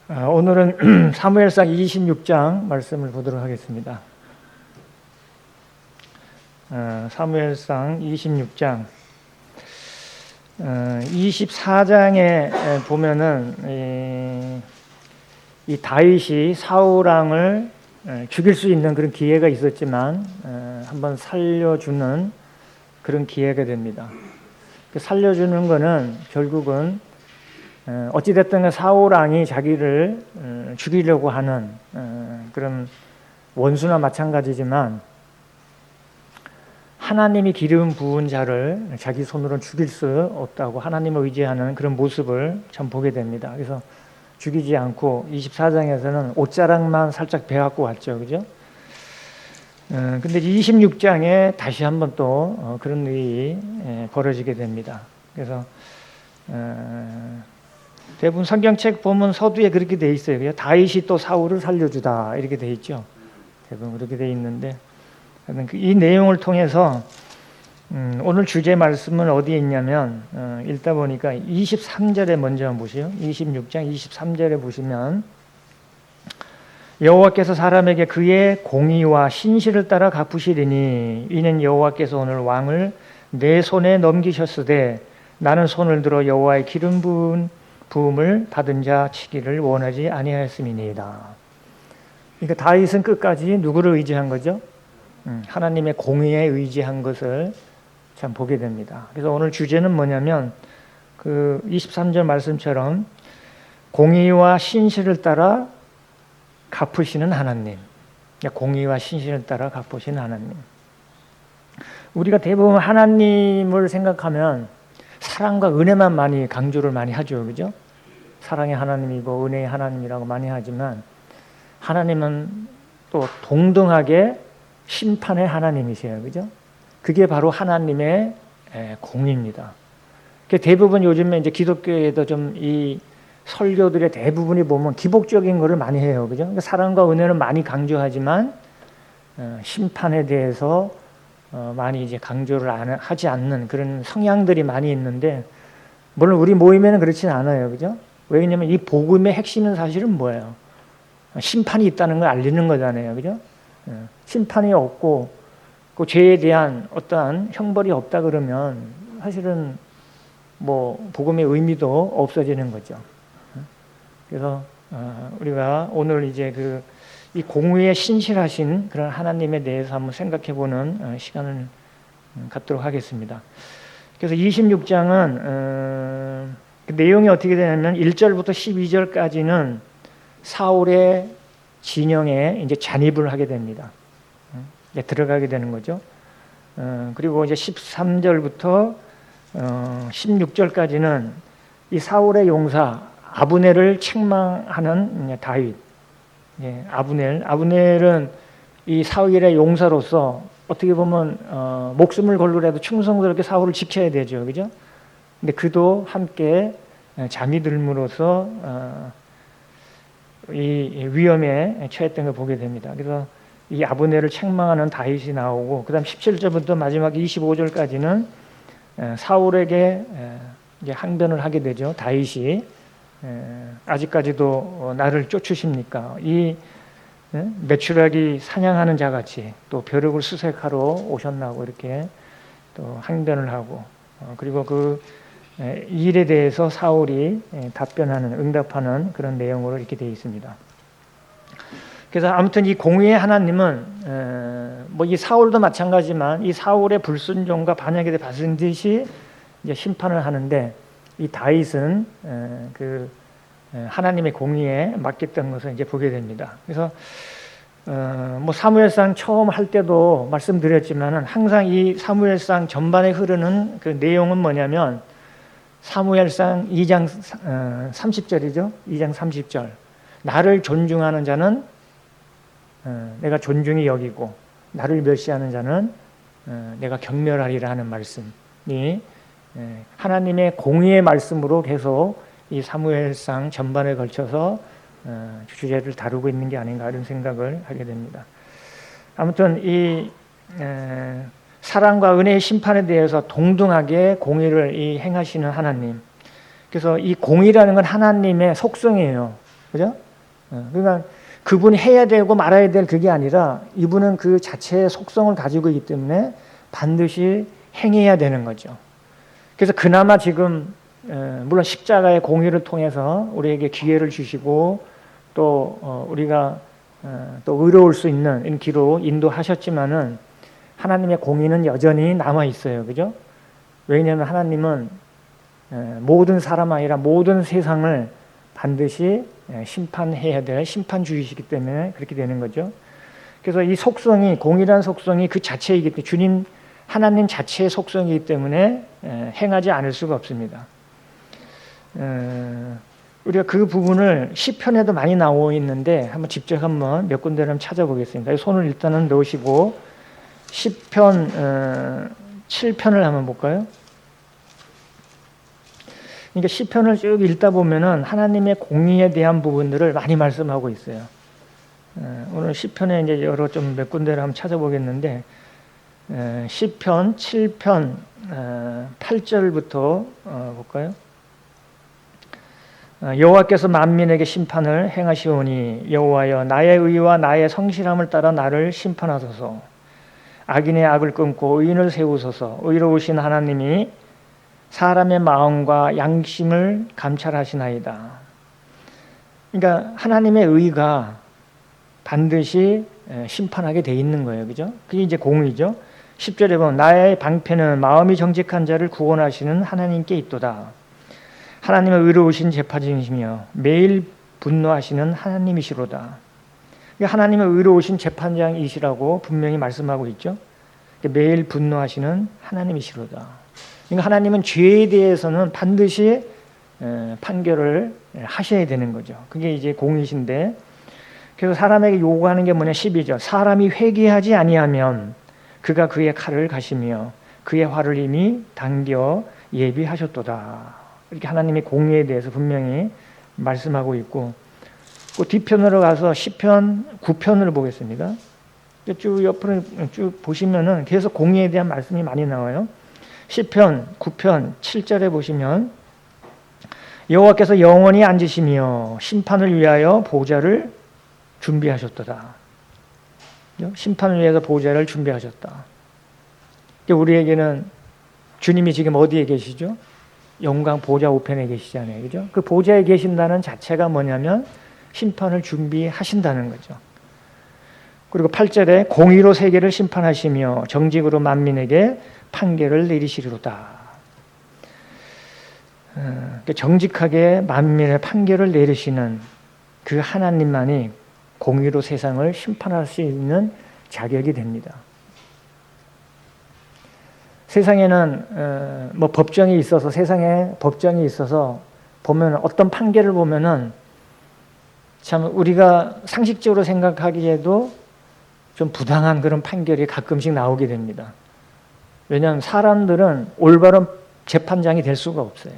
오늘은 사무엘상 26장 말씀을 보도록 하겠습니다. 사무엘상 26장 24장에 보면은 이 다윗이 사울 왕을 죽일 수 있는 그런 기회가 있었지만 한번 살려주는 그런 기회가 됩니다. 살려주는 거는 결국은 어찌됐든 사울 왕이 자기를 죽이려고 하는 그런 원수나 마찬가지지만 하나님이 기름 부은 자를 자기 손으로 죽일 수 없다고 하나님을 의지하는 그런 모습을 참 보게 됩니다. 그래서 죽이지 않고 24장에서는 옷자락만 살짝 베갖고 왔죠. 그죠? 근데 26장에 다시 한번 또 그런 일이 벌어지게 됩니다. 그래서 대부분 성경책 보면 서두에 그렇게 돼 있어요. 다윗이 또 사울을 살려주다 이렇게 돼 있죠. 대부분 그렇게 돼 있는데 이 내용을 통해서 오늘 주제 말씀은 어디에 있냐면 읽다 보니까 23절에 먼저 보시요. 26장 23절에 보시면 여호와께서 사람에게 그의 공의와 신실을 따라 갚으시리니 이는 여호와께서 오늘 왕을 내 손에 넘기셨으되 나는 손을 들어 여호와의 기름 부음을 받은 자 치기를 원하지 아니하였음이니이다. 그러니까 다윗은 끝까지 누구를 의지한 거죠? 하나님의 공의에 의지한 것을 참 보게 됩니다. 그래서 오늘 주제는 뭐냐면 그 23절 말씀처럼 공의와 신실을 따라 갚으시는 하나님. 공의와 신실을 따라 갚으시는 하나님. 우리가 대부분 하나님을 생각하면 사랑과 은혜만 많이 강조를 많이 하죠. 그죠? 사랑의 하나님이고 은혜의 하나님이라고 많이 하지만 하나님은 또 동등하게 심판의 하나님이세요. 그죠? 그게 바로 하나님의 공의입니다. 대부분 요즘에 이제 기독교에도 좀 이 설교들의 대부분이 보면 기복적인 거를 많이 해요. 그죠? 그러니까 사랑과 은혜는 많이 강조하지만 심판에 대해서 많이 이제 강조를 하지 않는 그런 성향들이 많이 있는데 물론 우리 모임에는 그렇지는 않아요. 그죠? 왜냐면 이 복음의 핵심은 사실은 뭐예요? 심판이 있다는 걸 알리는 거잖아요. 그죠? 심판이 없고 그 죄에 대한 어떠한 형벌이 없다 그러면 사실은 뭐 복음의 의미도 없어지는 거죠. 그래서 우리가 오늘 이제 이 공의에 신실하신 그런 하나님에 대해서 한번 생각해보는 시간을 갖도록 하겠습니다. 그래서 26장은 그 내용이 어떻게 되냐면 1절부터 12절까지는 사울의 진영에 이제 잔입을 하게 됩니다. 들어가게 되는 거죠. 그리고 이제 13절부터 16절까지는 이 사울의 용사 아브넬을 책망하는 다윗. 아브넬은 이 사울의 용사로서 어떻게 보면 목숨을 걸고라도 충성스럽게 사울을 지켜야 되죠. 그죠? 근데 그도 함께 잠이 들므로써 이 위험에 처했던 걸 보게 됩니다. 그래서 이 아브넬을 책망하는 다윗이 나오고 그다음 17절부터 마지막 25절까지는 사울에게 이제 항변을 하게 되죠. 다윗이 아직까지도 나를 쫓으십니까? 이 메추라기 사냥하는 자같이 또 벼룩을 수색하러 오셨나고 이렇게 또 항변을 하고 그리고 그 일에 대해서 사울이 답변하는 응답하는 그런 내용으로 이렇게 되어 있습니다. 그래서 아무튼 이 공의의 하나님은 뭐 이 사울도 마찬가지지만 이 사울의 불순종과 반역에 반드시 이제 심판을 하는데 이 다윗은 그 하나님의 공의에 맡겼던 것을 이제 보게 됩니다. 그래서 뭐 사무엘상 처음 할 때도 말씀드렸지만은 항상 이 사무엘상 전반에 흐르는 그 내용은 뭐냐면 사무엘상 2장 30절이죠. 2장 30절. 나를 존중하는 자는 내가 존중히 여기고 나를 멸시하는 자는 내가 경멸하리라 하는 말씀이 하나님의 공의의 말씀으로 계속 이 사무엘상 전반에 걸쳐서 주제를 다루고 있는 게 아닌가 이런 생각을 하게 됩니다. 아무튼 이 사랑과 은혜의 심판에 대해서 동등하게 공의를 행하시는 하나님. 그래서 이 공의라는 건 하나님의 속성이에요. 그죠? 그러니까 그분이 해야 되고 말아야 될 그게 아니라 이분은 그 자체의 속성을 가지고 있기 때문에 반드시 행해야 되는 거죠. 그래서 그나마 지금 물론 십자가의 공의를 통해서 우리에게 기회를 주시고 또 우리가 또 의로울 수 있는 이런 길로 인도하셨지만은 하나님의 공의는 여전히 남아 있어요. 그죠? 왜냐하면 하나님은 모든 사람 아니라 모든 세상을 반드시 심판해야 될 심판주의시기 때문에 그렇게 되는 거죠. 그래서 이 속성이 공의란 속성이 그 자체이기 때문에 주님 하나님 자체의 속성이기 때문에 행하지 않을 수가 없습니다. 우리가 그 부분을 시편에도 많이 나오고 있는데 직접 몇 군데를 한번 찾아보겠습니다. 손을 일단은 넣으시고 시편 7편을 한번 볼까요? 그러니까 시편을 쭉 읽다 보면은 하나님의 공의에 대한 부분들을 많이 말씀하고 있어요. 오늘 시편에 이제 여러 좀 몇 군데를 한번 찾아보겠는데 시편 7편 8절부터 볼까요? 여호와께서 만민에게 심판을 행하시오니 여호와여 나의 의와 나의 성실함을 따라 나를 심판하소서. 악인의 악을 끊고 의인을 세우소서. 의로우신 하나님이 사람의 마음과 양심을 감찰하시나이다. 그러니까 하나님의 의가 반드시 심판하게 돼 있는 거예요. 그죠? 그게 이제 공의죠. 10절에 보면 나의 방패는 마음이 정직한 자를 구원하시는 하나님께 있도다. 하나님의 의로우신 재판장이시며 매일 분노하시는 하나님이시로다. 하나님의 의로우신 재판장이시라고 분명히 말씀하고 있죠. 매일 분노하시는 하나님이시로다. 그러니까 하나님은 죄에 대해서는 반드시 판결을 하셔야 되는 거죠. 그게 이제 공의신데, 그래서 사람에게 요구하는 게 뭐냐? 12절. 사람이 회개하지 아니하면 그가 그의 칼을 가시며 그의 화를 이미 당겨 예비하셨도다. 이렇게 하나님의 공의에 대해서 분명히 말씀하고 있고, 그 뒤편으로 가서 시편 9편을 보겠습니다. 쭉 옆으로 쭉 보시면은 계속 공의에 대한 말씀이 많이 나와요. 시편 9편 7절에 보시면 여호와께서 영원히 앉으시며 심판을 위하여 보좌를 준비하셨도다. 심판을 위해서 보좌를 준비하셨다. 우리에게는 주님이 지금 어디에 계시죠? 영광 보좌 우편에 계시잖아요. 그죠? 그 보좌에 계신다는 자체가 뭐냐면 심판을 준비하신다는 거죠. 그리고 8절에 공의로 세계를 심판하시며 정직으로 만민에게 판결을 내리시리로다. 정직하게 만민의 판결을 내리시는 그 하나님만이 공의로 세상을 심판할 수 있는 자격이 됩니다. 세상에는 뭐 법정이 있어서 세상에 법정이 있어서 보면 어떤 판결을 보면은 참 우리가 상식적으로 생각하기에도 좀 부당한 그런 판결이 가끔씩 나오게 됩니다. 왜냐하면 사람들은 올바른 재판장이 될 수가 없어요.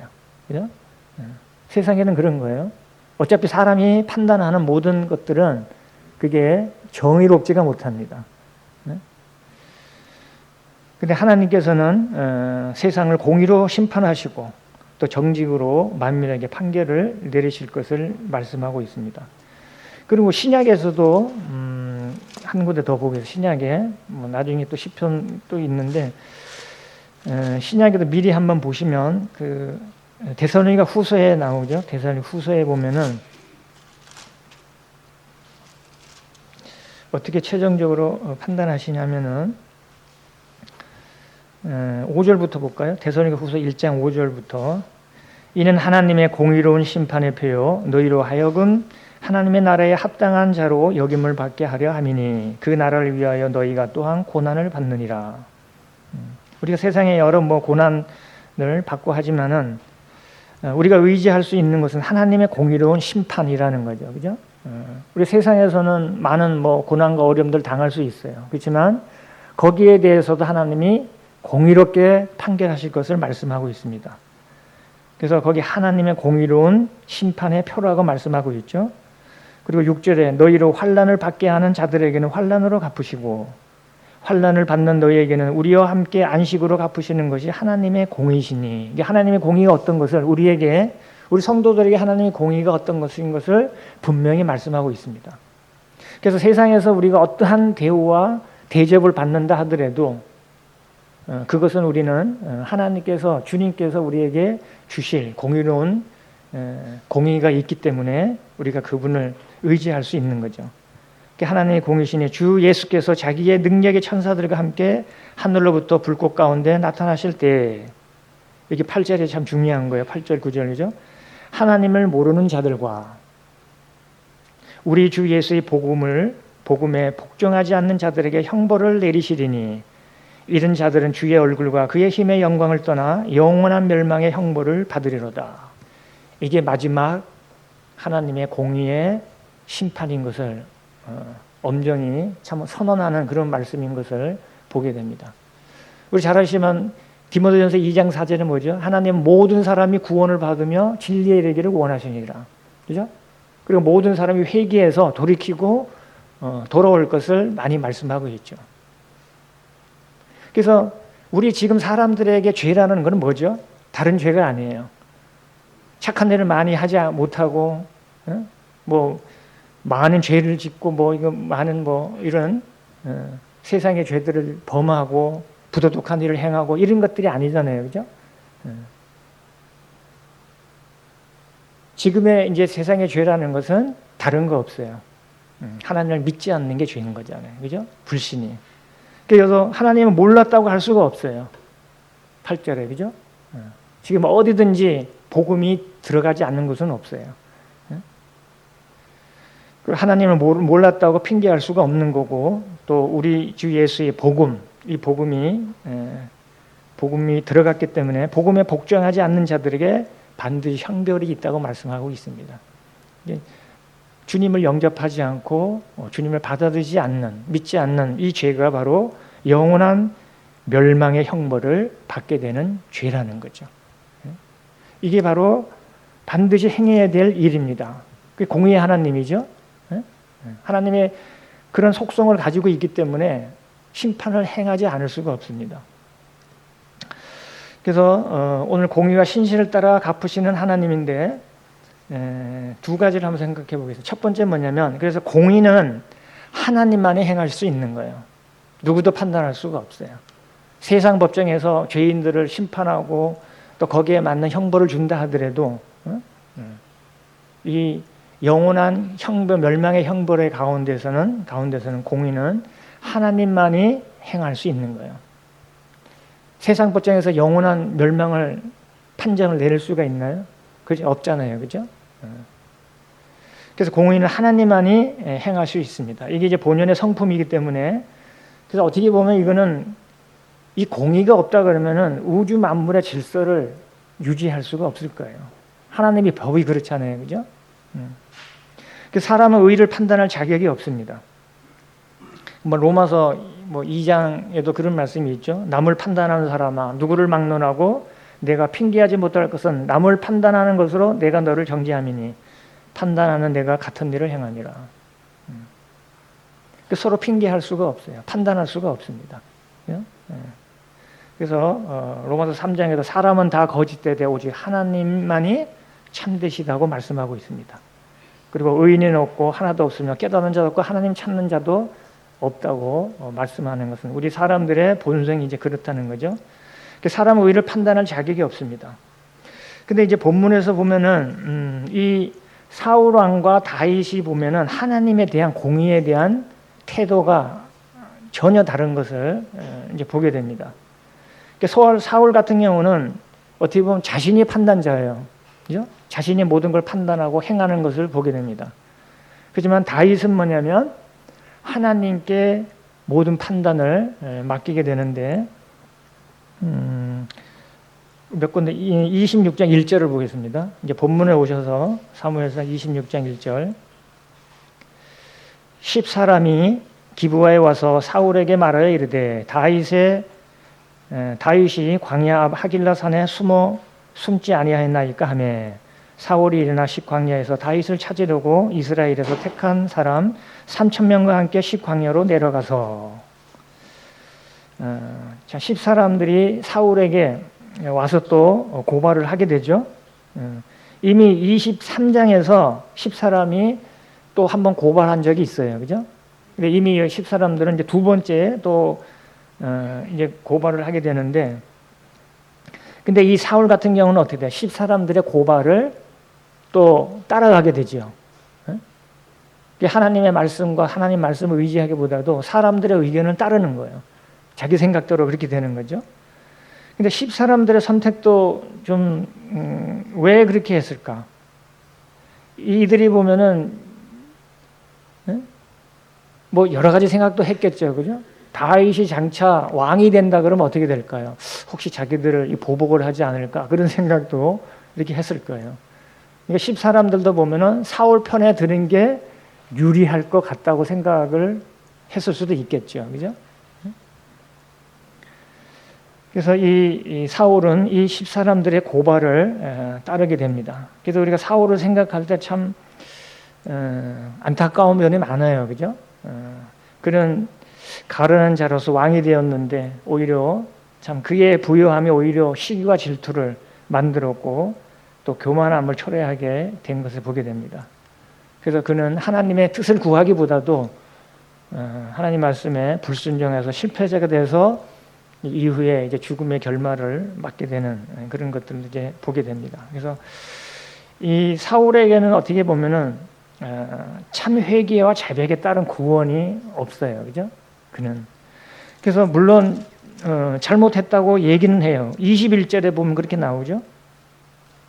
그죠? 세상에는 그런 거예요. 어차피 사람이 판단하는 모든 것들은 그게 정의롭지가 못합니다. 근데 하나님께서는 세상을 공의로 심판하시고 또 정직으로 만민에게 판결을 내리실 것을 말씀하고 있습니다. 그리고 신약에서도 한 군데 더 보겠습니다. 신약에 나중에 또 시편 또 있는데 신약에도 미리 한번 보시면 그 데살로니가 후서에 나오죠. 데살로니가 후서에 보면은 어떻게 최종적으로 판단하시냐면은 5절부터 볼까요? 데살로니가 후서 1장 5절부터 이는 하나님의 공의로운 심판의 표요 너희로 하여금 하나님의 나라에 합당한 자로 여김을 받게 하려 함이니 그 나라를 위하여 너희가 또한 고난을 받느니라. 우리가 세상에 여러 고난을 받고 하지만은 우리가 의지할 수 있는 것은 하나님의 공의로운 심판이라는 거죠. 그죠? 우리 세상에서는 많은 고난과 어려움들 당할 수 있어요. 그렇지만 거기에 대해서도 하나님이 공의롭게 판결하실 것을 말씀하고 있습니다. 그래서 거기 하나님의 공의로운 심판의 표라고 말씀하고 있죠. 그리고 6절에 너희로 환난을 받게 하는 자들에게는 환난으로 갚으시고 환난을 받는 너희에게는 우리와 함께 안식으로 갚으시는 것이 하나님의 공의시니, 이게 하나님의 공의가 어떤 것을 우리에게 우리 성도들에게 하나님의 공의가 어떤 것인 것을 분명히 말씀하고 있습니다. 그래서 세상에서 우리가 어떠한 대우와 대접을 받는다 하더라도 그것은 우리는 하나님께서 주님께서 우리에게 주실 공의로운 공의가 있기 때문에 우리가 그분을 의지할 수 있는 거죠. 하나님의 공의신이 주 예수께서 자기의 능력의 천사들과 함께 하늘로부터 불꽃 가운데 나타나실 때, 이게 8절에 참 중요한 거예요. 8절 9절이죠. 하나님을 모르는 자들과 우리 주 예수의 복음에 복종하지 않는 자들에게 형벌을 내리시리니 이런 자들은 주의 얼굴과 그의 힘의 영광을 떠나 영원한 멸망의 형벌을 받으리로다. 이게 마지막 하나님의 공의의 심판인 것을 엄정히 참 선언하는 그런 말씀인 것을 보게 됩니다. 우리 잘 아시지만 디모데전서 2장 4절은 뭐죠? 하나님 모든 사람이 구원을 받으며 진리에 이르기를 원하시니라. 그죠? 그리고 모든 사람이 회개해서 돌이키고 돌아올 것을 많이 말씀하고 있죠. 그래서 우리 지금 사람들에게 죄라는 것은 뭐죠? 다른 죄가 아니에요. 착한 일을 많이 하지 못하고, 뭐 많은 죄를 짓고, 많은 이런 세상의 죄들을 범하고 부도덕한 일을 행하고 이런 것들이 아니잖아요, 그죠? 지금의 이제 세상의 죄라는 것은 다른 거 없어요. 하나님을 믿지 않는 게 죄인 거잖아요, 그죠? 불신이. 그래서 하나님을 몰랐다고 할 수가 없어요. 8절에, 그죠? 지금 어디든지 복음이 들어가지 않는 곳은 없어요. 하나님을 몰랐다고 핑계할 수가 없는 거고, 또 우리 주 예수의 복음, 이 복음이 들어갔기 때문에 복음에 복종하지 않는 자들에게 반드시 형벌이 있다고 말씀하고 있습니다. 주님을 영접하지 않고 주님을 받아들이지 않는, 믿지 않는 이 죄가 바로 영원한 멸망의 형벌을 받게 되는 죄라는 거죠. 이게 바로 반드시 행해야 될 일입니다. 그게 공의의 하나님이죠. 하나님의 그런 속성을 가지고 있기 때문에 심판을 행하지 않을 수가 없습니다. 그래서 오늘 공의와 신실을 따라 갚으시는 하나님인데 두 가지를 한번 생각해 보겠습니다. 첫 번째 뭐냐면, 그래서 공의는 하나님만이 행할 수 있는 거예요. 누구도 판단할 수가 없어요. 세상 법정에서 죄인들을 심판하고 또 거기에 맞는 형벌을 준다 하더라도 이 영원한 형벌, 멸망의 형벌의 가운데서는 공의는 하나님만이 행할 수 있는 거예요. 세상 법정에서 영원한 멸망을 판정을 내릴 수가 있나요? 그죠? 없잖아요, 그죠? 그래서 공의는 하나님만이 행할 수 있습니다. 이게 이제 본연의 성품이기 때문에, 그래서 어떻게 보면 이거는 이 공의가 없다 그러면은 우주 만물의 질서를 유지할 수가 없을 거예요. 하나님의 법이 그렇잖아요, 그죠? 사람은 의를 판단할 자격이 없습니다. 로마서 2장에도 그런 말씀이 있죠. 남을 판단하는 사람아, 누구를 막론하고 내가 핑계하지 못할 것은 남을 판단하는 것으로 내가 너를 정죄함이니 판단하는 내가 같은 일을 행하니라. 서로 핑계할 수가 없어요. 판단할 수가 없습니다. 그래서 로마서 3장에도 사람은 다 거짓되되 오직 하나님만이 참되시다고 말씀하고 있습니다. 그리고 의인은 없고 하나도 없으며 깨닫는 자도 없고 하나님 찾는 자도 없다고 말씀하는 것은 우리 사람들의 본성이 이제 그렇다는 거죠. 사람은 의를 판단할 자격이 없습니다. 근데 이제 본문에서 보면은 이 사울 왕과 다윗이 보면은 하나님에 대한 공의에 대한 태도가 전혀 다른 것을 이제 보게 됩니다. 사울 같은 경우는 어떻게 보면 자신이 판단자예요. 그죠? 자신이 모든 걸 판단하고 행하는 것을 보게 됩니다. 하지만 다윗은 뭐냐면 하나님께 모든 판단을 맡기게 되는데, 몇 군데 26장 1절을 보겠습니다. 이제 본문에 오셔서 사무엘상 26장 1절. 10사람이 기브아에 와서 사울에게 말하여 이르되 다윗이 광야 앞 하길라 산에 숨지 아니하였나이까 하매 사울이 일어나 광야에서 다윗을 찾으려고 이스라엘에서 택한 사람 3,000명과 함께 광야로 내려가서 10사람들이 사울에게 와서 또 고발을 하게 되죠. 이미 23장에서 10사람이 또 한 번 고발한 적이 있어요. 그죠? 근데 이미 10사람들은 이제 두 번째 또 이제 고발을 하게 되는데, 근데 이 사울 같은 경우는 어떻게 돼요? 10사람들의 고발을 또 따라가게 되죠. 하나님의 말씀과 하나님 말씀을 의지하기보다도 사람들의 의견을 따르는 거예요. 자기 생각대로 그렇게 되는 거죠. 근데 10사람들의 선택도 좀 왜 그렇게 했을까? 이들이 보면은 뭐 여러 가지 생각도 했겠죠. 그죠? 다윗이 장차 왕이 된다 그러면 어떻게 될까요? 혹시 자기들을 보복을 하지 않을까? 그런 생각도 이렇게 했을 거예요. 그러니까 10사람들도 보면은 사울 편에 드는 게 유리할 것 같다고 생각을 했을 수도 있겠죠. 그죠? 그래서 이 사울은 이 10사람들의 고발을 따르게 됩니다. 그래서 우리가 사울을 생각할 때 참 안타까운 면이 많아요. 그죠? 그는 가련한 자로서 왕이 되었는데 오히려 참 그의 부요함이 오히려 시기와 질투를 만들었고 또 교만함을 초래하게 된 것을 보게 됩니다. 그래서 그는 하나님의 뜻을 구하기보다도 하나님 말씀에 불순종해서 실패자가 돼서 이후에 이제 죽음의 결말을 맞게 되는 그런 것들을 이제 보게 됩니다. 그래서 이 사울에게는 어떻게 보면은 참 회개와 자백에 따른 구원이 없어요. 그죠? 그는. 그래서 물론 잘못했다고 얘기는 해요. 21절에 보면 그렇게 나오죠.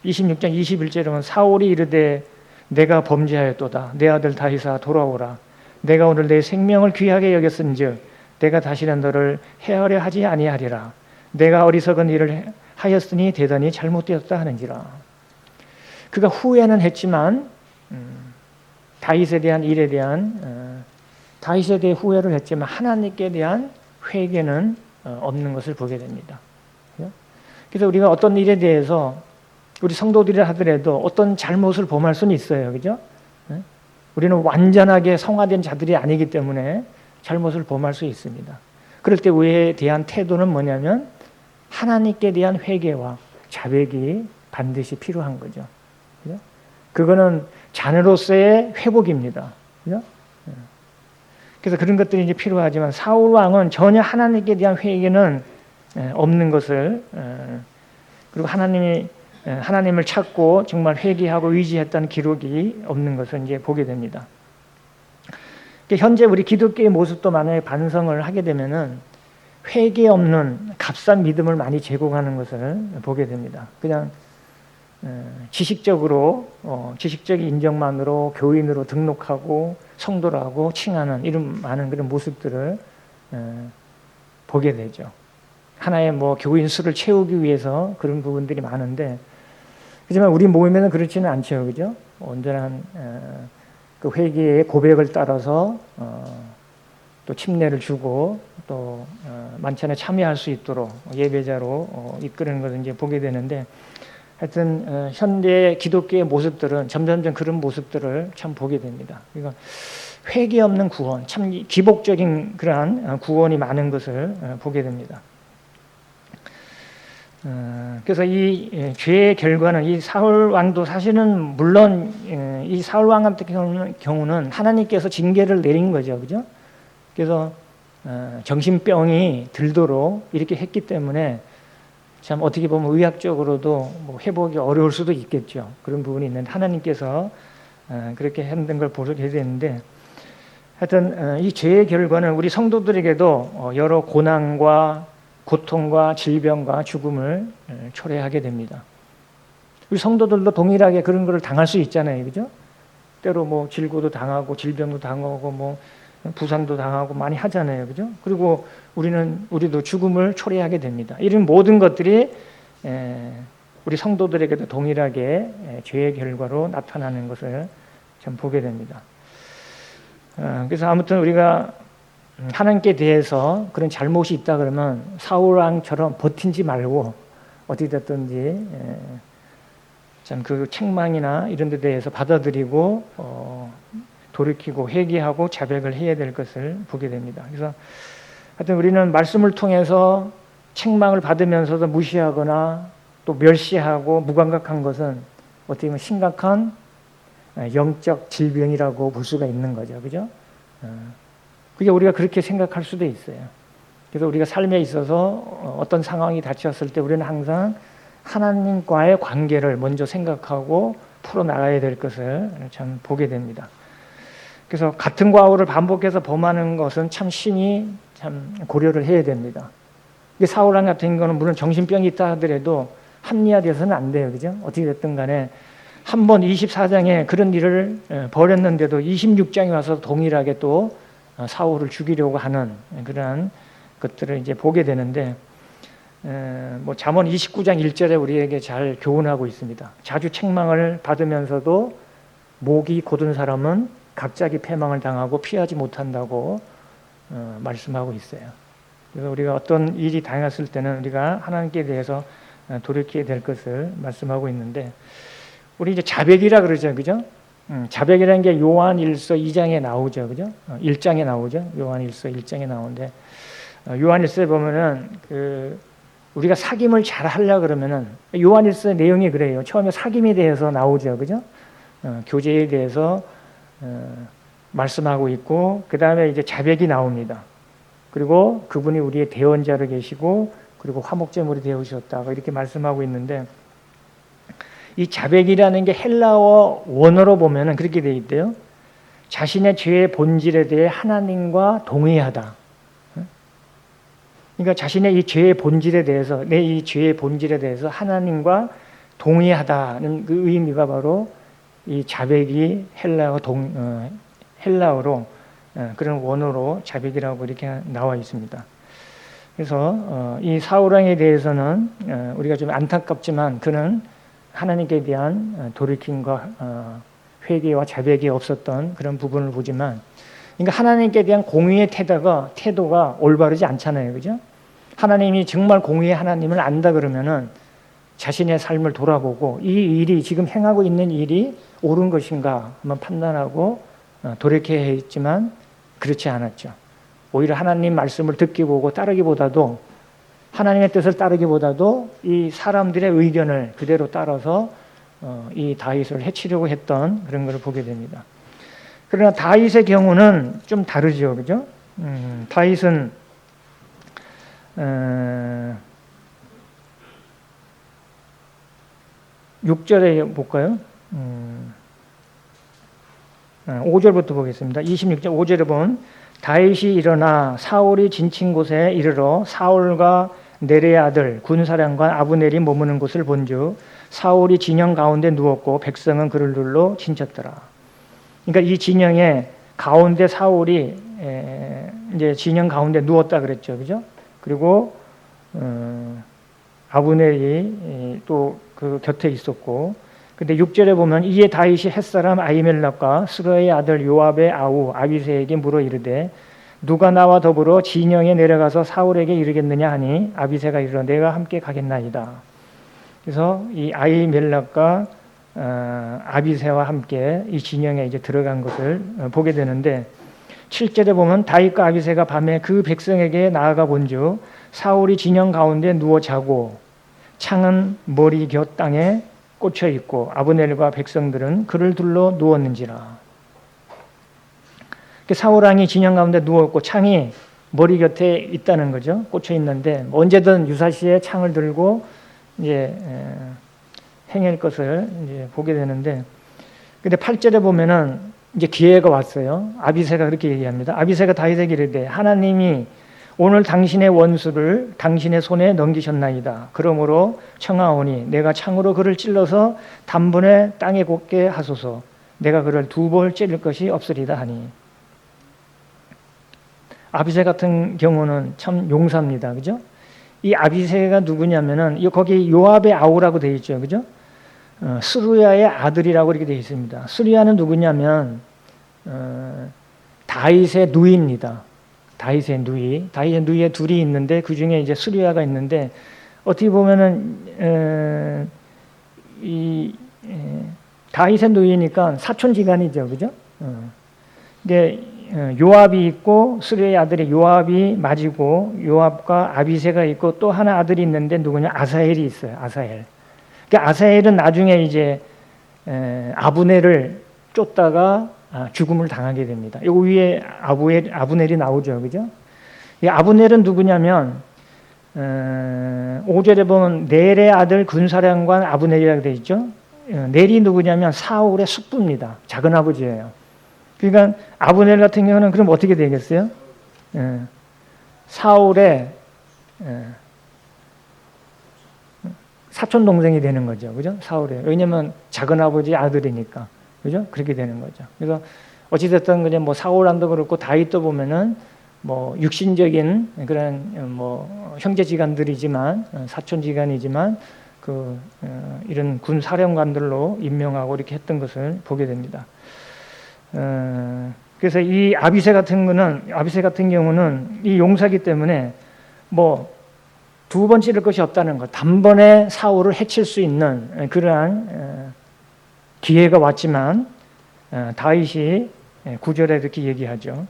26장 21절에 보면 사울이 이르되 내가 범죄하였도다. 내 아들 다윗아 돌아오라. 내가 오늘 내 생명을 귀하게 여겼은즉 내가 다시는 너를 헤아려 하지 아니하리라. 내가 어리석은 일을 하였으니 대단히 잘못되었다 하는지라. 그가 후회는 했지만 다윗에 대한 일에 대한 다윗에 대해 후회를 했지만 하나님께 대한 회개는 없는 것을 보게 됩니다. 그래서 우리가 어떤 일에 대해서 우리 성도들이 하더라도 어떤 잘못을 범할 수는 있어요. 그죠? 우리는 완전하게 성화된 자들이 아니기 때문에 잘못을 범할 수 있습니다. 그럴 때 우리에 대한 태도는 뭐냐면 하나님께 대한 회개와 자백이 반드시 필요한 거죠. 그죠? 그거는 자녀로서의 회복입니다. 그죠? 그래서 그런 것들이 이제 필요하지만 사울 왕은 전혀 하나님께 대한 회개는 없는 것을 그리고 하나님을 찾고 정말 회개하고 의지했다는 기록이 없는 것을 이제 보게 됩니다. 현재 우리 기독교의 모습도 만약에 반성을 하게 되면은 회개 없는 값싼 믿음을 많이 제공하는 것을 보게 됩니다. 그냥 지식적인 인정만으로 교인으로 등록하고 성도라고 칭하는 이런 많은 그런 모습들을 보게 되죠. 하나의 뭐 교인 수를 채우기 위해서 그런 부분들이 많은데, 하지만 우리 모임에는 그렇지는 않죠, 그죠? 온전한 그 회개의 고백을 따라서 또 침례를 주고 또 만찬에 참여할 수 있도록 예배자로 이끄는 것을 이제 보게 되는데, 하여튼 현대 기독교의 모습들은 점점점 그런 모습들을 참 보게 됩니다. 그러니까 회개 없는 구원, 참 기복적인 그러한 구원이 많은 것을 보게 됩니다. 그래서 이 죄의 결과는 이 사울 왕도 사실은 물론 이 사울 왕 같은 경우는 하나님께서 징계를 내린 거죠, 그죠? 그래서 정신병이 들도록 이렇게 했기 때문에 참 어떻게 보면 의학적으로도 뭐 회복이 어려울 수도 있겠죠. 그런 부분이 있는데 하나님께서 그렇게 했는 걸 보게 되는데, 하여튼 이 죄의 결과는 우리 성도들에게도 여러 고난과 고통과 질병과 죽음을 초래하게 됩니다. 우리 성도들도 동일하게 그런 것을 당할 수 있잖아요, 그죠? 때로 뭐 질고도 당하고 질병도 당하고 뭐 부상도 당하고 많이 하잖아요, 그죠? 그리고 우리도 죽음을 초래하게 됩니다. 이런 모든 것들이 우리 성도들에게도 동일하게 죄의 결과로 나타나는 것을 참 보게 됩니다. 그래서 아무튼 우리가 하나님께 대해서 그런 잘못이 있다 그러면 사울 왕처럼 버티지 말고 어디 됐든지 참 그 책망이나 이런 데 대해서 받아들이고 돌이키고 회개하고 자백을 해야 될 것을 보게 됩니다. 그래서 하여튼 우리는 말씀을 통해서 책망을 받으면서도 무시하거나 또 멸시하고 무감각한 것은 어떻게 보면 심각한 영적 질병이라고 볼 수가 있는 거죠. 그죠? 그게 우리가 그렇게 생각할 수도 있어요. 그래서 우리가 삶에 있어서 어떤 상황이 닥쳤을 때 우리는 항상 하나님과의 관계를 먼저 생각하고 풀어나가야 될 것을 참 보게 됩니다. 그래서 같은 과오를 반복해서 범하는 것은 참 신이 참 고려를 해야 됩니다. 사울왕 같은 경우는 물론 정신병이 있다 하더라도 합리화돼서는 안 돼요. 그죠? 어떻게 됐든 간에 한 번 24장에 그런 일을 벌였는데도 26장에 와서 동일하게 또 사울을 죽이려고 하는 그러한 것들을 이제 보게 되는데, 뭐 잠언 29장 1절에 우리에게 잘 교훈하고 있습니다. 자주 책망을 받으면서도 목이 곧은 사람은 갑자기 패망을 당하고 피하지 못한다고 말씀하고 있어요. 그래서 우리가 어떤 일이 당했을 때는 우리가 하나님께 대해서 돌이켜야 될 것을 말씀하고 있는데, 우리 이제 자백이라 그러죠. 그죠? 자백이라는 게 요한일서 2장에 나오죠. 그죠? 1장에 나오죠. 요한일서 1장에 나오는데, 요한일서에 보면은 우리가 사귐을 잘 하려고 그러면은, 요한일서 내용이 그래요. 처음에 사귐에 대해서 나오죠. 그죠? 교제에 대해서 말씀하고 있고, 그 다음에 이제 자백이 나옵니다. 그리고 그분이 우리의 대원자로 계시고, 그리고 화목제물이 되어주셨다고 이렇게 말씀하고 있는데, 이 자백이라는 게 헬라어 원어로 보면은 그렇게 되어 있대요. 자신의 죄의 본질에 대해 하나님과 동의하다. 그러니까 자신의 이 죄의 본질에 대해서, 내 이 죄의 본질에 대해서 하나님과 동의하다는 그 의미가 바로 이 자백이 헬라어로 그런 원어로 자백이라고 이렇게 나와 있습니다. 그래서 이 사울왕에 대해서는 우리가 좀 안타깝지만 그는 하나님께 대한 돌이킴과 회개와 자백이 없었던 그런 부분을 보지만, 그러니까 하나님께 대한 공의의 태도가 올바르지 않잖아요. 그죠? 하나님이 정말 공의의 하나님을 안다 그러면은 자신의 삶을 돌아보고 이 일이 지금 행하고 있는 일이 옳은 것인가 한번 판단하고 돌이켜야 했지만 그렇지 않았죠. 오히려 하나님 말씀을 듣기 보고 따르기보다도, 하나님의 뜻을 따르기보다도 이 사람들의 의견을 그대로 따라서 이 다윗을 해치려고 했던 그런 것을 보게 됩니다. 그러나 다윗의 경우는 좀 다르죠. 그죠? 다윗은 6절에 볼까요? 5절부터 보겠습니다. 26절 5절에 보면, 다윗이 일어나 사울이 진친 곳에 이르러 사울과 네레의 아들 군사령관 아브넬이 머무는 곳을 본즉 사울이 진영 가운데 누웠고 백성은 그를 눌러 진쳤더라. 그러니까 이 진영의 가운데 사울이 이제 진영 가운데 누웠다 그랬죠. 그죠? 그리고 아브넬이 또 그 곁에 있었고, 근데 6절에 보면 이에 다윗이 햇사람 아히멜렉과 스루야의 아들 요압의 아우 아비새에게 물어 이르되 누가 나와 더불어 진영에 내려가서 사울에게 이르겠느냐 하니 아비새가 이르러 내가 함께 가겠나이다. 그래서 이 아히멜렉과 아비새와 함께 이 진영에 이제 들어간 것을 보게 되는데, 7절에 보면 다윗과 아비새가 밤에 그 백성에게 나아가 본즉 사울이 진영 가운데 누워 자고 창은 머리 곁 땅에 꽂혀 있고 아브넬과 백성들은 그를 둘러 누웠는지라. 사울왕이 진영 가운데 누웠고 창이 머리 곁에 있다는 거죠. 꽂혀 있는데 언제든 유사시에 창을 들고 이제 행할 것을 이제 보게 되는데, 근데 8절에 보면은 이제 기회가 왔어요. 아비새가 그렇게 얘기합니다. 아비새가 다윗에게 이르되 하나님이 오늘 당신의 원수를 당신의 손에 넘기셨나이다. 그러므로 청하오니 내가 창으로 그를 찔러서 단번에 땅에 곱게 하소서. 내가 그를 2벌 찌를 것이 없으리다 하니. 아비새 같은 경우는 참 용사입니다. 그죠? 이 아비새가 누구냐면은 거기 요압의 아우라고 되어 있죠. 그죠? 스루야의 아들이라고 이렇게 되어 있습니다. 스루야는 누구냐면 다윗의 누이입니다. 다윗의 누이에 둘이 있는데 그 중에 이제 스루야가 있는데, 어떻게 보면은 다윗의 누이니까 사촌지간이죠, 그죠? 근데 요압이 있고 스루야의 아들이 요압이 맞이고 요압과 아비새가 있고 또 하나 아들이 있는데 누구냐? 아사헬이 있어요. 아사헬. 그러니까 아사헬은 나중에 이제 아브넬을 쫓다가 죽음을 당하게 됩니다. 이 위에 아브넬이 나오죠, 그죠? 이 아브넬은 누구냐면 5절에 보면 넬의 아들 군사령관 아브넬이라고 되어 있죠. 넬이 누구냐면 사울의 숙부입니다. 작은 아버지예요. 그러니까 아브넬 같은 경우는 그럼 어떻게 되겠어요? 사울의 사촌 동생이 되는 거죠, 그죠? 사울의. 왜냐면 작은 아버지 아들이니까, 그죠? 그렇게 되는 거죠. 그래서 어찌됐든 그냥 뭐 사울랑도 그렇고 다윗도 보면은 뭐 육신적인 그런 뭐 형제지간들이지만 사촌지간이지만 이런 군 사령관들로 임명하고 이렇게 했던 것을 보게 됩니다. 그래서 이 아비새 같은 경우는 이 용사기 때문에 뭐 두 번 찌를 것이 없다는 것, 단번에 사울을 해칠 수 있는 그러한 기회가 왔지만 다윗이 9절에 이렇게 얘기하죠.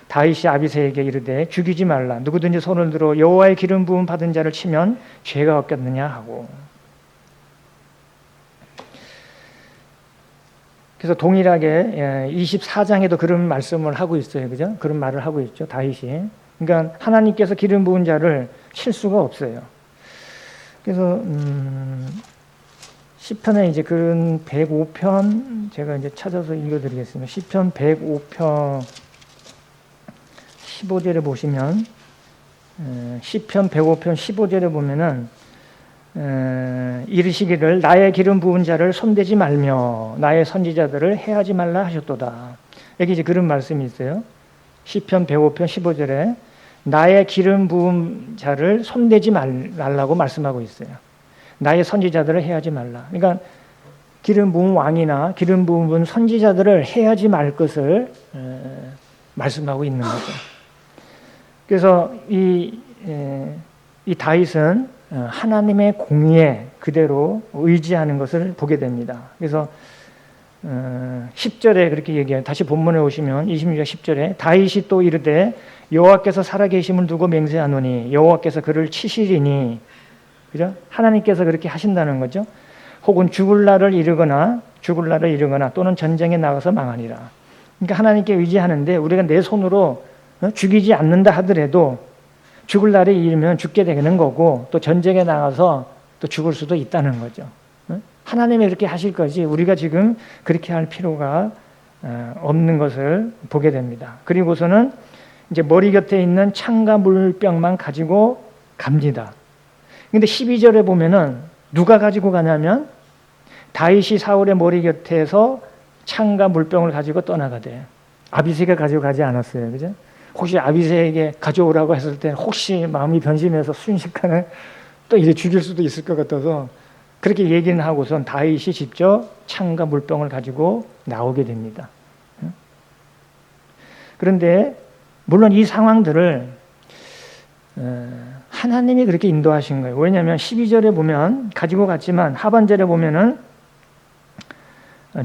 다윗이 아비새에게 이르되 죽이지 말라. 누구든지 손을 들어 여호와의 기름 부음 받은 자를 치면 죄가 없겠느냐 하고. 그래서 동일하게 24장에도 그런 말씀을 하고 있어요. 그죠? 그런 말을 하고 있죠. 다윗이. 그러니까 하나님께서 기름 부은 자를 칠 수가 없어요. 그래서 시편에 이제 그런 105편 제가 이제 찾아서 읽어드리겠습니다. 시편 105편 15절에 보시면 시편 105편 15절에 보면은 이르시기를 나의 기름 부은 자를 손대지 말며 나의 선지자들을 해하지 말라 하셨도다. 여기 이제 그런 말씀이 있어요. 시편 105편 15절에 나의 기름 부은 자를 손대지 말라고 말씀하고 있어요. 나의 선지자들을 해하지 말라. 그러니까 기름 부은 왕이나 기름 부은 선지자들을 해하지 말 것을 말씀하고 있는 거죠. 그래서 이 다윗은 하나님의 공의에 그대로 의지하는 것을 보게 됩니다. 그래서 10절에 그렇게 얘기해요. 다시 본문에 오시면 26절 10절에 다윗이 또 이르되 여호와께서 살아계심을 두고 맹세하노니 여호와께서 그를 치시리니, 그죠? 하나님께서 그렇게 하신다는 거죠. 혹은 죽을 날을 이르거나 또는 전쟁에 나가서 망하리라. 그러니까 하나님께 의지하는데 우리가 내 손으로 죽이지 않는다 하더라도 죽을 날이 이르면 죽게 되는 거고 또 전쟁에 나가서 또 죽을 수도 있다는 거죠. 하나님이 그렇게 하실 거지 우리가 지금 그렇게 할 필요가 없는 것을 보게 됩니다. 그리고서는 이제 머리 곁에 있는 창과 물병만 가지고 갑니다. 근데 12절에 보면은 누가 가지고 가냐면 다윗이 사울의 머리 곁에서 창과 물병을 가지고 떠나가대. 아비새가 가지고 가지 않았어요. 그죠? 혹시 아비새에게 가져오라고 했을 때 혹시 마음이 변심해서 순식간에 또 이제 죽일 수도 있을 것 같아서 그렇게 얘기는 하고선 다윗이 직접 창과 물병을 가지고 나오게 됩니다. 그런데 물론 이 상황들을 하나님이 그렇게 인도하신 거예요. 왜냐하면 12절에 보면 가지고 갔지만 하반절에 보면은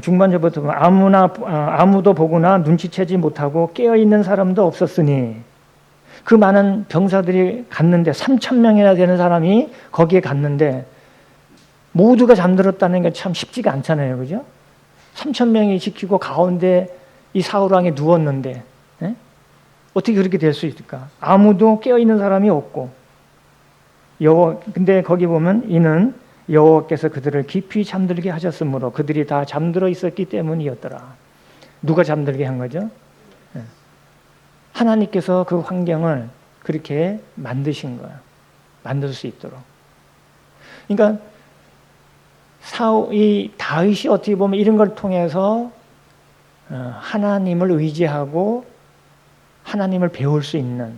중반절부터 아무도 보거나 눈치채지 못하고 깨어있는 사람도 없었으니 그 많은 병사들이 갔는데 3,000명이나 되는 사람이 거기에 갔는데 모두가 잠들었다는 게 참 쉽지가 않잖아요. 그죠? 3,000명이 지키고 가운데 이 사울왕이 누웠는데 어떻게 그렇게 될 수 있을까? 아무도 깨어있는 사람이 없고 근데 거기 보면 이는 여호와께서 그들을 깊이 잠들게 하셨으므로 그들이 다 잠들어 있었기 때문이었더라. 누가 잠들게 한 거죠? 하나님께서 그 환경을 그렇게 만드신 거예요. 만들 수 있도록. 그러니까 이 다윗이 어떻게 보면 이런 걸 통해서 하나님을 의지하고 하나님을 배울 수 있는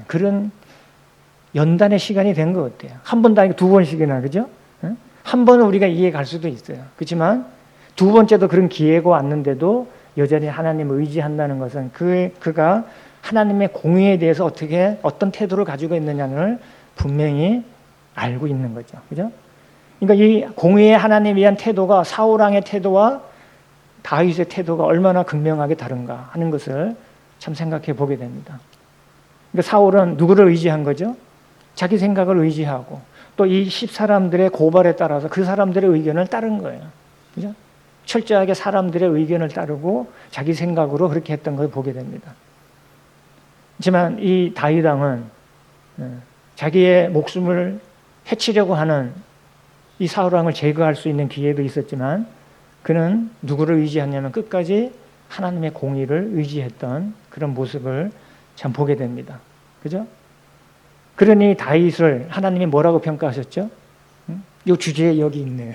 그런 연단의 시간이 된 것 같아요. 한 번도 아니고 두 번씩이나, 그죠? 한 번은 우리가 이해 갈 수도 있어요. 그렇지만 두 번째도 그런 기회가 왔는데도 여전히 하나님을 의지한다는 것은 그가 하나님의 공의에 대해서 어떤 태도를 가지고 있느냐를 분명히 알고 있는 거죠. 그죠? 그러니까 이 공의의 하나님에 대한 태도가 사울왕의 태도와 다윗의 태도가 얼마나 극명하게 다른가 하는 것을 참 생각해 보게 됩니다. 그러니까 사울은 누구를 의지한 거죠? 자기 생각을 의지하고 또 이 10사람들의 고발에 따라서 그 사람들의 의견을 따른 거예요. 그죠? 철저하게 사람들의 의견을 따르고 자기 생각으로 그렇게 했던 걸 보게 됩니다. 하지만 이 다윗 왕은 자기의 목숨을 해치려고 하는 이 사울 왕을 제거할 수 있는 기회도 있었지만 그는 누구를 의지했냐면 끝까지 하나님의 공의를 의지했던 그런 모습을 참 보게 됩니다. 그죠? 그러니 다윗을 하나님이 뭐라고 평가하셨죠? 이 주제에 여기 있네요.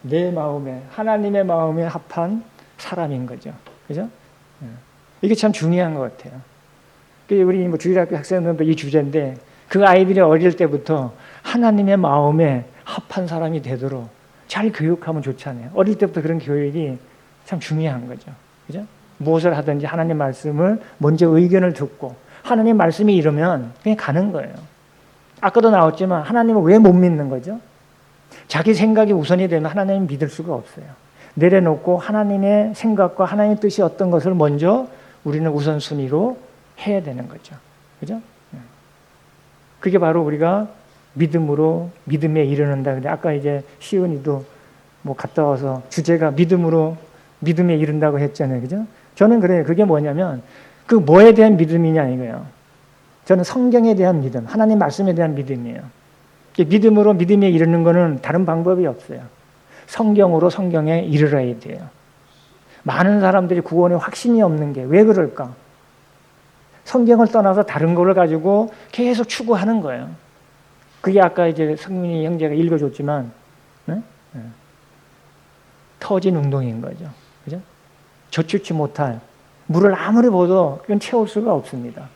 내 마음에, 하나님의 마음에 합한 사람인 거죠. 그죠? 이게 참 중요한 것 같아요. 우리 주일학교 학생들도 이 주제인데 그 아이들이 어릴 때부터 하나님의 마음에 합한 사람이 되도록 잘 교육하면 좋잖아요. 어릴 때부터 그런 교육이 참 중요한 거죠. 그죠? 무엇을 하든지 하나님 말씀을 먼저 의견을 듣고 하나님 말씀이 이러면 그냥 가는 거예요. 아까도 나왔지만 하나님을 왜 못 믿는 거죠? 자기 생각이 우선이 되면 하나님을 믿을 수가 없어요. 내려놓고 하나님의 생각과 하나님의 뜻이 어떤 것을 먼저 우리는 우선순위로 해야 되는 거죠. 그죠? 그게 바로 우리가 믿음으로 믿음에 이르는다. 근데 아까 이제 시은이도 뭐 갔다 와서 주제가 믿음으로 믿음에 이른다고 했잖아요. 그죠? 저는 그래요. 그게 뭐냐면 그 뭐에 대한 믿음이냐 이거예요. 저는 성경에 대한 믿음, 하나님 말씀에 대한 믿음이에요. 믿음으로 믿음에 이르는 거는 다른 방법이 없어요. 성경으로 성경에 이르러야 돼요. 많은 사람들이 구원에 확신이 없는 게 왜 그럴까? 성경을 떠나서 다른 거를 가지고 계속 추구하는 거예요. 그게 아까 이제 성민이 형제가 읽어줬지만 터진 운동인 거죠. 그죠? 저축치 못할 물을 아무리 부어도 그건 채울 수가 없습니다.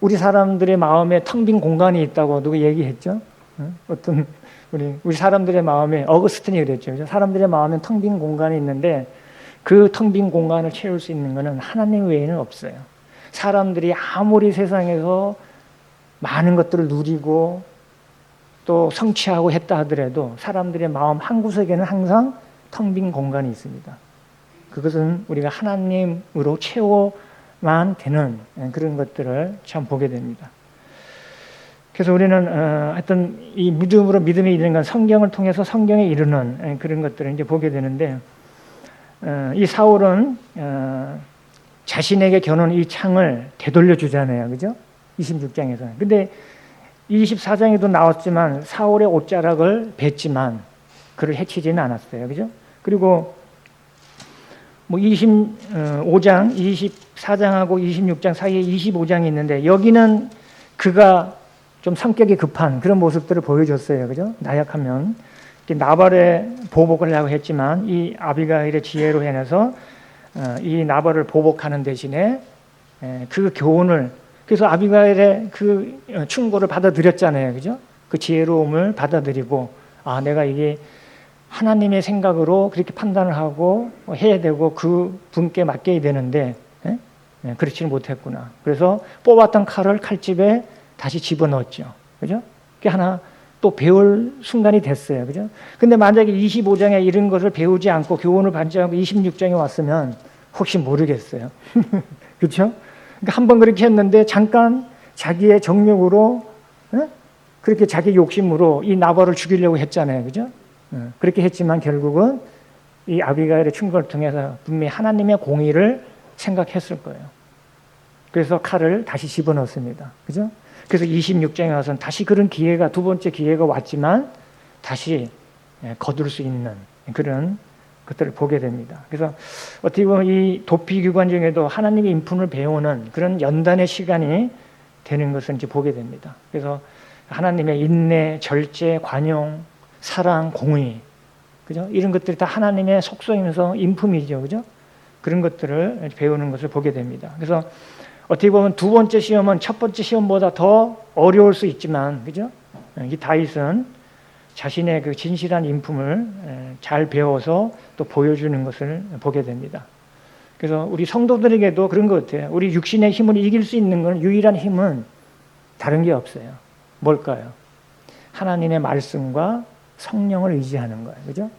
우리 사람들의 마음에 텅 빈 공간이 있다고 누구 얘기했죠? 어떤 우리 사람들의 마음에 어거스틴이 그랬죠. 사람들의 마음에 텅 빈 공간이 있는데 그 텅 빈 공간을 채울 수 있는 것은 하나님 외에는 없어요. 사람들이 아무리 세상에서 많은 것들을 누리고 또 성취하고 했다 하더라도 사람들의 마음 한구석에는 항상 텅 빈 공간이 있습니다. 그것은 우리가 하나님으로 채워만 되는 그런 것들을 참 보게 됩니다. 그래서 우리는 하여튼 이 믿음으로 믿음에 이르는 건 성경을 통해서 성경에 이르는 그런 것들을 이제 보게 되는데 이 사울은 자신에게 겨눈 이 창을 되돌려 주잖아요. 그죠? 26장에서. 근데 24장에도 나왔지만 사울의 옷자락을 뱉지만 그를 해치지는 않았어요. 그죠? 그리고 뭐 25장, 24장하고 26장 사이에 25장이 있는데 여기는 그가 좀 성격이 급한 그런 모습들을 보여줬어요. 그죠? 나약하면. 나발의 보복을 하려고 했지만 이 아비가일의 지혜로 해내서 이 나발을 보복하는 대신에 그 교훈을 그래서 아비가일의 그 충고를 받아들였잖아요. 그죠? 그 지혜로움을 받아들이고 아 내가 이게 하나님의 생각으로 그렇게 판단을 하고 해야 되고 그 분께 맡겨야 되는데 그렇지는 못했구나. 그래서 뽑았던 칼을 칼집에 다시 집어넣었죠. 그죠? 그게 하나 또 배울 순간이 됐어요. 그죠? 근데 만약에 25장에 이런 것을 배우지 않고 교훈을 받지 않고 26장에 왔으면 혹시 모르겠어요. 그렇죠? 그러니까 한번 그렇게 했는데 잠깐 자기의 정욕으로 그렇게 자기 욕심으로 이 나발을 죽이려고 했잖아요. 그죠? 그렇게 했지만 결국은 이 아비가일의 충고를 통해서 분명히 하나님의 공의를 생각했을 거예요. 그래서 칼을 다시 집어넣습니다. 그죠? 그래서 26장에 와서는 다시 그런 기회가 두 번째 기회가 왔지만 다시 거둘 수 있는 그런 것들을 보게 됩니다. 그래서 어떻게 보면 이 도피기관 중에도 하나님의 인품을 배우는 그런 연단의 시간이 되는 것을 이제 보게 됩니다. 그래서 하나님의 인내, 절제, 관용, 사랑, 공의, 그죠? 이런 것들이 다 하나님의 속성이면서 인품이죠, 그죠? 그런 것들을 배우는 것을 보게 됩니다. 그래서 어떻게 보면 두 번째 시험은 첫 번째 시험보다 더 어려울 수 있지만, 그죠? 이 다윗은 자신의 그 진실한 인품을 잘 배워서 또 보여주는 것을 보게 됩니다. 그래서 우리 성도들에게도 그런 것 같아요. 우리 육신의 힘을 이길 수 있는 건 유일한 힘은 다른 게 없어요. 뭘까요? 하나님의 말씀과 성령을 의지하는 거예요. 그죠?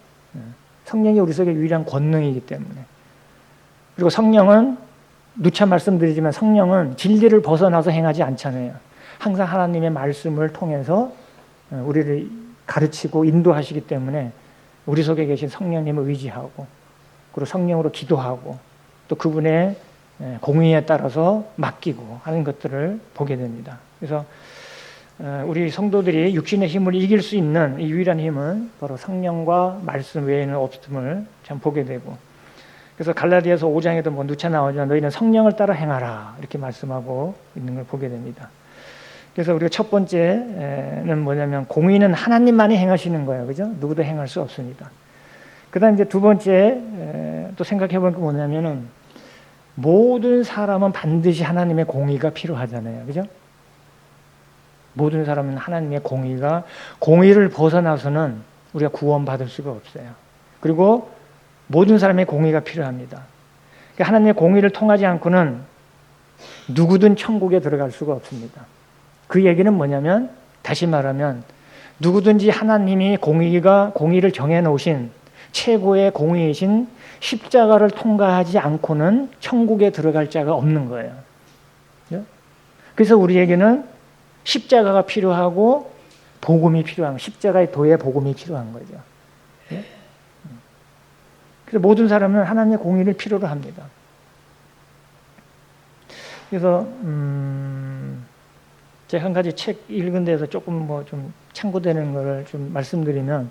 성령이 우리 속에 유일한 권능이기 때문에. 그리고 성령은 누차 말씀드리지만 성령은 진리를 벗어나서 행하지 않잖아요. 항상 하나님의 말씀을 통해서 우리를 가르치고 인도하시기 때문에 우리 속에 계신 성령님을 의지하고 그리고 성령으로 기도하고 또 그분의 공의에 따라서 맡기고 하는 것들을 보게 됩니다. 그래서 우리 성도들이 육신의 힘을 이길 수 있는 이 유일한 힘은 바로 성령과 말씀 외에는 없음을 참 보게 되고, 그래서 갈라디아서 5장에도 뭐 누차 나오지만 너희는 성령을 따라 행하라 이렇게 말씀하고 있는 걸 보게 됩니다. 그래서 우리가 첫 번째는 뭐냐면 공의는 하나님만이 행하시는 거예요. 그죠? 누구도 행할 수 없습니다. 그 다음 이제 두 번째 또 생각해 보니까 뭐냐면은 모든 사람은 반드시 하나님의 공의가 필요하잖아요. 그죠? 모든 사람은 하나님의 공의를 벗어나서는 우리가 구원받을 수가 없어요. 그리고 모든 사람의 공의가 필요합니다. 그러니까 하나님의 공의를 통하지 않고는 누구든 천국에 들어갈 수가 없습니다. 그 얘기는 뭐냐면, 다시 말하면 누구든지 하나님이 공의를 정해놓으신 최고의 공의이신 십자가를 통과하지 않고는 천국에 들어갈 자가 없는 거예요. 그래서 우리에게는 십자가가 필요하고 복음이 필요한, 십자가의 도의 복음이 필요한 거죠. 그래서 모든 사람은 하나님의 공의를 필요로 합니다. 그래서 제가 한 가지 책 읽은 데서 조금 뭐 좀 참고되는 거를 좀 말씀드리면,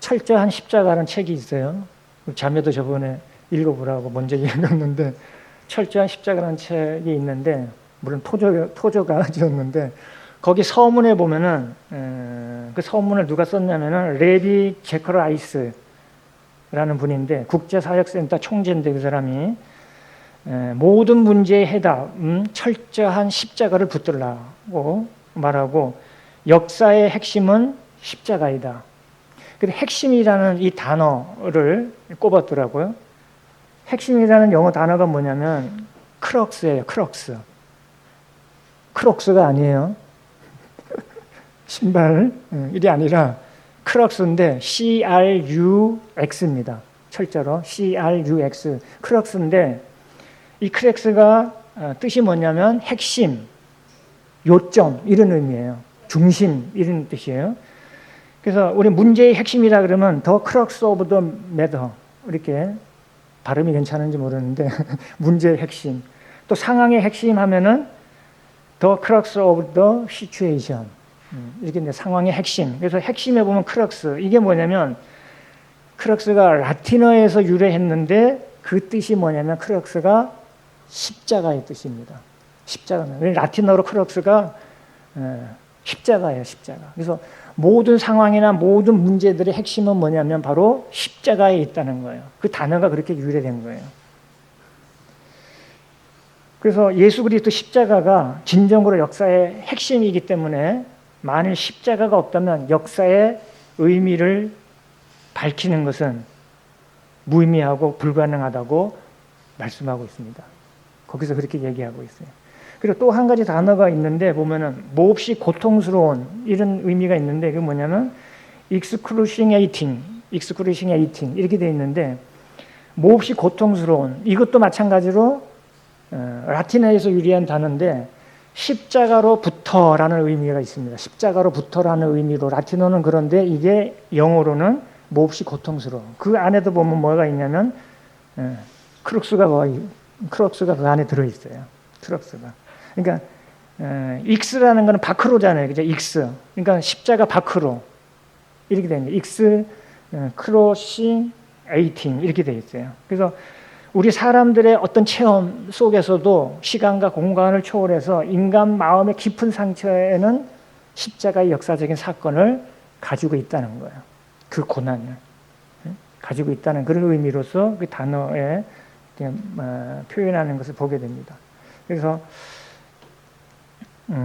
철저한 십자가라는 책이 있어요. 자매도 저번에 읽어보라고 먼저 읽었는데, 철저한 십자가라는 책이 있는데, 물론 토저가 지었는데, 거기 서문에 보면은 그 서문을 누가 썼냐면은 레비 제커라이스라는 분인데, 국제사역센터 총재인데, 그 사람이 모든 문제의 해답, 철저한 십자가를 붙들라고 말하고, 역사의 핵심은 십자가이다. 근데 핵심이라는 이 단어를 꼽았더라고요. 핵심이라는 영어 단어가 뭐냐면 크럭스예요. 크록스가 아니에요. 신발 일이 아니라 크럭스인데 CRUX입니다. 철자로 CRUX, 크럭스인데 이 크럭스가 뜻이 뭐냐면 핵심, 요점 이런 의미예요. 중심 이런 뜻이에요. 그래서 우리 문제의 핵심이라 그러면 더 크럭스 오브 더 매터, 이렇게 발음이 괜찮은지 모르는데 문제의 핵심, 또 상황의 핵심 하면은 더 크럭스 오브 더 시츄에이션, 이렇게 이제 상황의 핵심. 그래서 핵심에 보면 크럭스, 이게 뭐냐면 크럭스가 라틴어에서 유래했는데 그 뜻이 뭐냐면 크럭스가 십자가의 뜻입니다. 십자가는 라틴어로 크럭스가 십자가예요, 십자가. 그래서 모든 상황이나 모든 문제들의 핵심은 뭐냐면 바로 십자가에 있다는 거예요. 그 단어가 그렇게 유래된 거예요. 그래서 예수 그리스도 십자가가 진정으로 역사의 핵심이기 때문에 만일 십자가가 없다면 역사의 의미를 밝히는 것은 무의미하고 불가능하다고 말씀하고 있습니다. 거기서 그렇게 얘기하고 있어요. 그리고 또 한 가지 단어가 있는데 보면은 몹시 고통스러운 이런 의미가 있는데, 그게 뭐냐면 excruciating 이렇게 돼 있는데, 몹시 고통스러운, 이것도 마찬가지로 라틴어에서 유래한 단어인데 십자가로부터라는 의미가 있습니다. 십자가로부터라는 의미로 라틴어는 그런데 이게 영어로는 몹시 고통스러운. 그 안에도 보면 뭐가 있냐면 크룩스가 그 안에 들어 있어요. 크룩스가. 그러니까 익스라는 거는 바크로잖아요. 그죠? 익스. 그러니까 십자가 바크로 이렇게 됩니다. 익스 크로싱 에이팅 이렇게 되어 있어요. 그래서 우리 사람들의 어떤 체험 속에서도 시간과 공간을 초월해서 인간 마음의 깊은 상처에는 십자가의 역사적인 사건을 가지고 있다는 거예요. 그 고난을 가지고 있다는 그런 의미로서 그 단어에 표현하는 것을 보게 됩니다. 그래서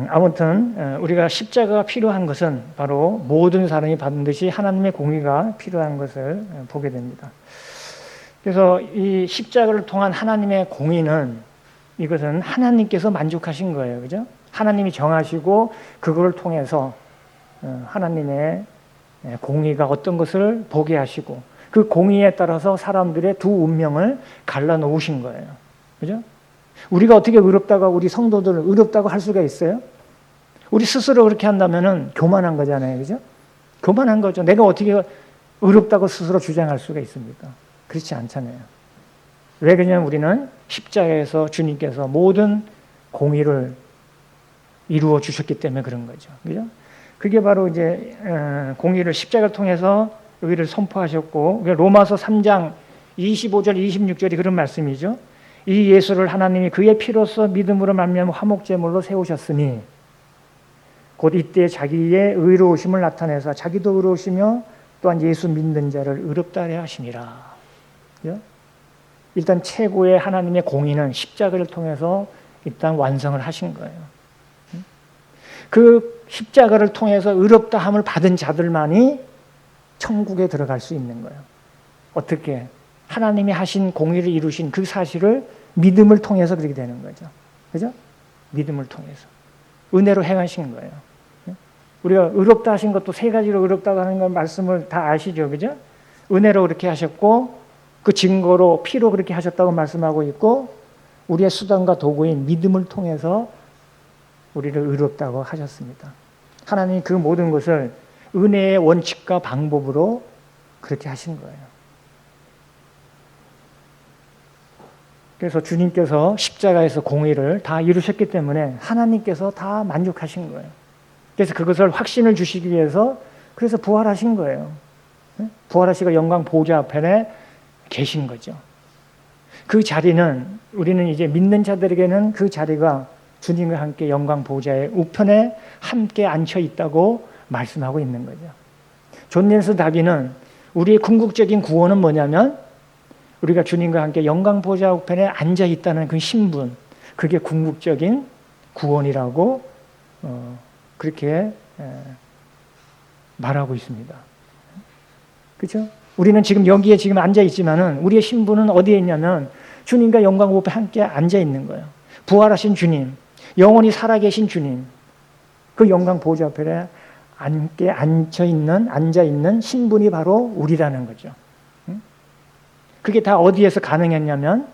아무튼 우리가 십자가가 필요한 것은 바로 모든 사람이 반드시 하나님의 공의가 필요한 것을 보게 됩니다. 그래서 이 십자가를 통한 하나님의 공의는, 이것은 하나님께서 만족하신 거예요. 그죠? 하나님이 정하시고 그걸 통해서 하나님의 공의가 어떤 것을 보게 하시고 그 공의에 따라서 사람들의 두 운명을 갈라놓으신 거예요. 그죠? 우리가 어떻게 의롭다고, 우리 성도들을 의롭다고 할 수가 있어요? 우리 스스로 그렇게 한다면은 교만한 거잖아요. 그죠? 교만한 거죠. 내가 어떻게 의롭다고 스스로 주장할 수가 있습니까? 그렇지 않잖아요. 왜 그러냐면 우리는 십자가에서 주님께서 모든 공의를 이루어 주셨기 때문에 그런 거죠. 그죠? 그게 바로 이제 공의를 십자가를 통해서 여기를 선포하셨고, 로마서 3장 25절 26절이 그런 말씀이죠. 이 예수를 하나님이 그의 피로써 믿음으로 말미암아 화목제물로 세우셨으니 곧 이때 자기의 의로우심을 나타내서 자기도 의로우시며 또한 예수 믿는 자를 의롭다 하려 하시니라. 그죠? 일단 최고의 하나님의 공의는 십자가를 통해서 일단 완성을 하신 거예요. 그 십자가를 통해서 의롭다함을 받은 자들만이 천국에 들어갈 수 있는 거예요. 어떻게? 하나님이 하신 공의를 이루신 그 사실을 믿음을 통해서 그렇게 되는 거죠. 그죠? 믿음을 통해서. 은혜로 행하신 거예요. 우리가 의롭다 하신 것도 세 가지로 의롭다고 하는 건 말씀을 다 아시죠. 그죠? 은혜로 그렇게 하셨고, 그 증거로 피로 그렇게 하셨다고 말씀하고 있고, 우리의 수단과 도구인 믿음을 통해서 우리를 의롭다고 하셨습니다. 하나님이 그 모든 것을 은혜의 원칙과 방법으로 그렇게 하신 거예요. 그래서 주님께서 십자가에서 공의를 다 이루셨기 때문에 하나님께서 다 만족하신 거예요. 그래서 그것을 확신을 주시기 위해서 그래서 부활하신 거예요. 부활하시고 영광 보좌 앞에 계신 거죠. 그 자리는 우리는 이제 믿는 자들에게는 그 자리가 주님과 함께 영광 보좌의 우편에 함께 앉혀 있다고 말씀하고 있는 거죠. 존 넬슨 다비는 우리의 궁극적인 구원은 뭐냐면 우리가 주님과 함께 영광 보좌 우편에 앉아 있다는 그 신분, 그게 궁극적인 구원이라고 그렇게 말하고 있습니다. 그렇죠? 우리는 지금 여기에 지금 앉아 있지만은 우리의 신분은 어디에 있냐면 주님과 영광 우편에 함께 앉아 있는 거예요. 부활하신 주님, 영원히 살아계신 주님, 그 영광 보좌 앞에 함께 앉아 있는 신분이 바로 우리라는 거죠. 그게 다 어디에서 가능했냐면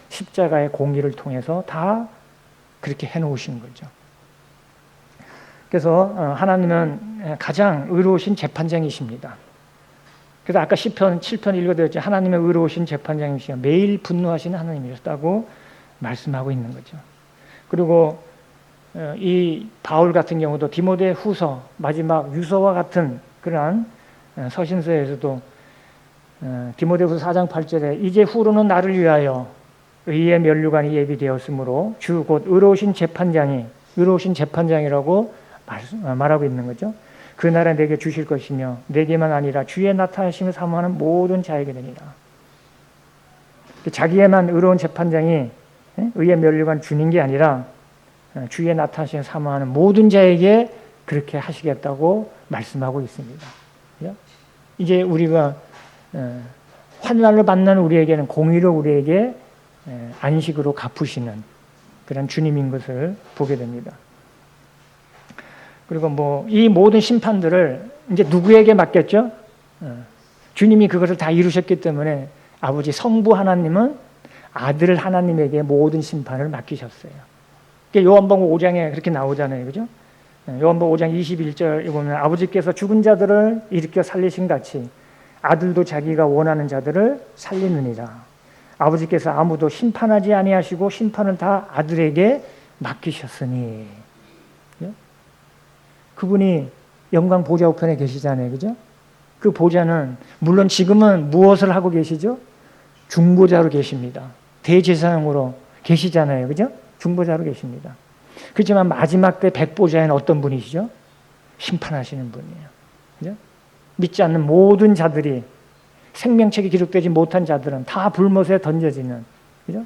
십자가의 공의를 통해서 다 그렇게 해놓으신 거죠. 그래서 하나님은 가장 의로우신 재판장이십니다. 그래서 아까 시편 7편 읽어드렸죠. 하나님의 의로우신 재판장이시여 매일 분노하시는 하나님이셨다고 말씀하고 있는 거죠. 그리고 이 바울 같은 경우도 디모데 후서 마지막 유서와 같은 그러한 서신서에서도 디모데후서 4장 8절에 이제 후로는 나를 위하여 의의 면류관이 예비되었으므로 주 곧 의로우신 재판장이라고 말하고 있는 거죠. 그 나라 내게 주실 것이며 내게만 아니라 주의 나타나심을 사모하는 모든 자에게 되니라. 자기에만 의로운 재판장이 의의 면류관 주는 게 아니라 주의 나타나심을 사모하는 모든 자에게 그렇게 하시겠다고 말씀하고 있습니다. 이제 우리가 환난을 만나는 우리에게는 공의로 우리에게 안식으로 갚으시는 그런 주님인 것을 보게 됩니다. 그리고 이 모든 심판들을 이제 누구에게 맡겼죠? 주님이 그것을 다 이루셨기 때문에 아버지 성부 하나님은 아들 하나님에게 모든 심판을 맡기셨어요. 요한복음 5장에 그렇게 나오잖아요. 그죠? 요한복음 5장 21절에 보면 아버지께서 죽은 자들을 일으켜 살리신 같이 아들도 자기가 원하는 자들을 살리느니라. 아버지께서 아무도 심판하지 아니하시고 심판을 다 아들에게 맡기셨으니. 그분이 영광 보좌 우편에 계시잖아요. 그죠? 그 보좌는 물론 지금은 무엇을 하고 계시죠? 중보자로 계십니다. 대제사장으로 계시잖아요. 그죠? 중보자로 계십니다. 그렇지만 마지막 때 백보자에는 어떤 분이시죠? 심판하시는 분이에요. 그죠? 믿지 않는 모든 자들이 생명책이 기록되지 못한 자들은 다 불못에 던져지는, 그죠?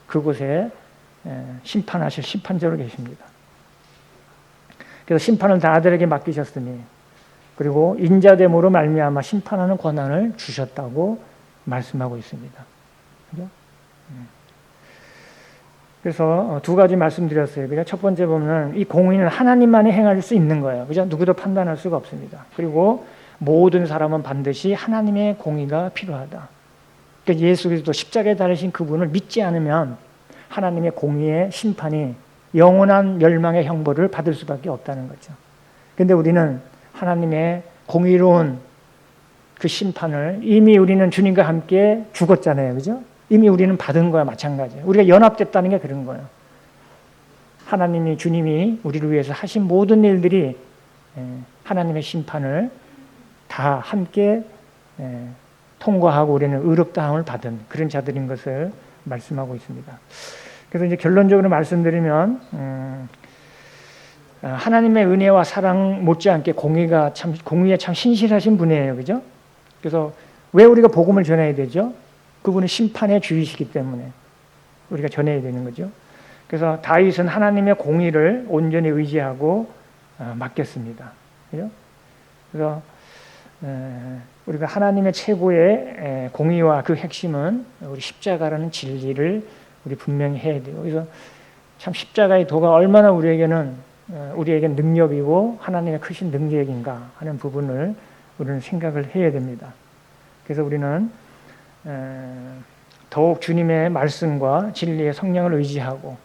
그곳에 심판하실 심판자로 계십니다. 그래서 심판을 다 아들에게 맡기셨으니 그리고 인자됨으로 말미암아 심판하는 권한을 주셨다고 말씀하고 있습니다. 그죠? 그래서 두 가지 말씀드렸어요. 그죠? 첫 번째 보면 이 공의는 하나님만이 행할 수 있는 거예요. 그죠? 누구도 판단할 수가 없습니다. 그리고 모든 사람은 반드시 하나님의 공의가 필요하다. 그러니까 예수 그리스도 십자가에 달리신 그분을 믿지 않으면 하나님의 공의의 심판이 영원한 멸망의 형벌을 받을 수밖에 없다는 거죠. 그런데 우리는 하나님의 공의로운 그 심판을 이미 우리는 주님과 함께 죽었잖아요. 그죠? 이미 우리는 받은 거야 마찬가지예요. 우리가 연합됐다는 게 그런 거예요. 하나님이 주님이 우리를 위해서 하신 모든 일들이 하나님의 심판을 다 함께 통과하고 우리는 의롭다함을 받은 그런 자들인 것을 말씀하고 있습니다. 그래서 이제 결론적으로 말씀드리면 하나님의 은혜와 사랑 못지않게 공의에 참 신실하신 분이에요, 그죠? 그래서 왜 우리가 복음을 전해야 되죠? 그분은 심판의 주이시기 때문에 우리가 전해야 되는 거죠. 그래서 다윗은 하나님의 공의를 온전히 의지하고 맡겼습니다. 그죠? 그래서 우리가 하나님의 최고의 공의와 그 핵심은 우리 십자가라는 진리를 우리 분명히 해야 돼요. 그래서 참 십자가의 도가 얼마나 우리에게 능력이고 하나님의 크신 능력인가 하는 부분을 우리는 생각을 해야 됩니다. 그래서 우리는 더욱 주님의 말씀과 진리의 성령을 의지하고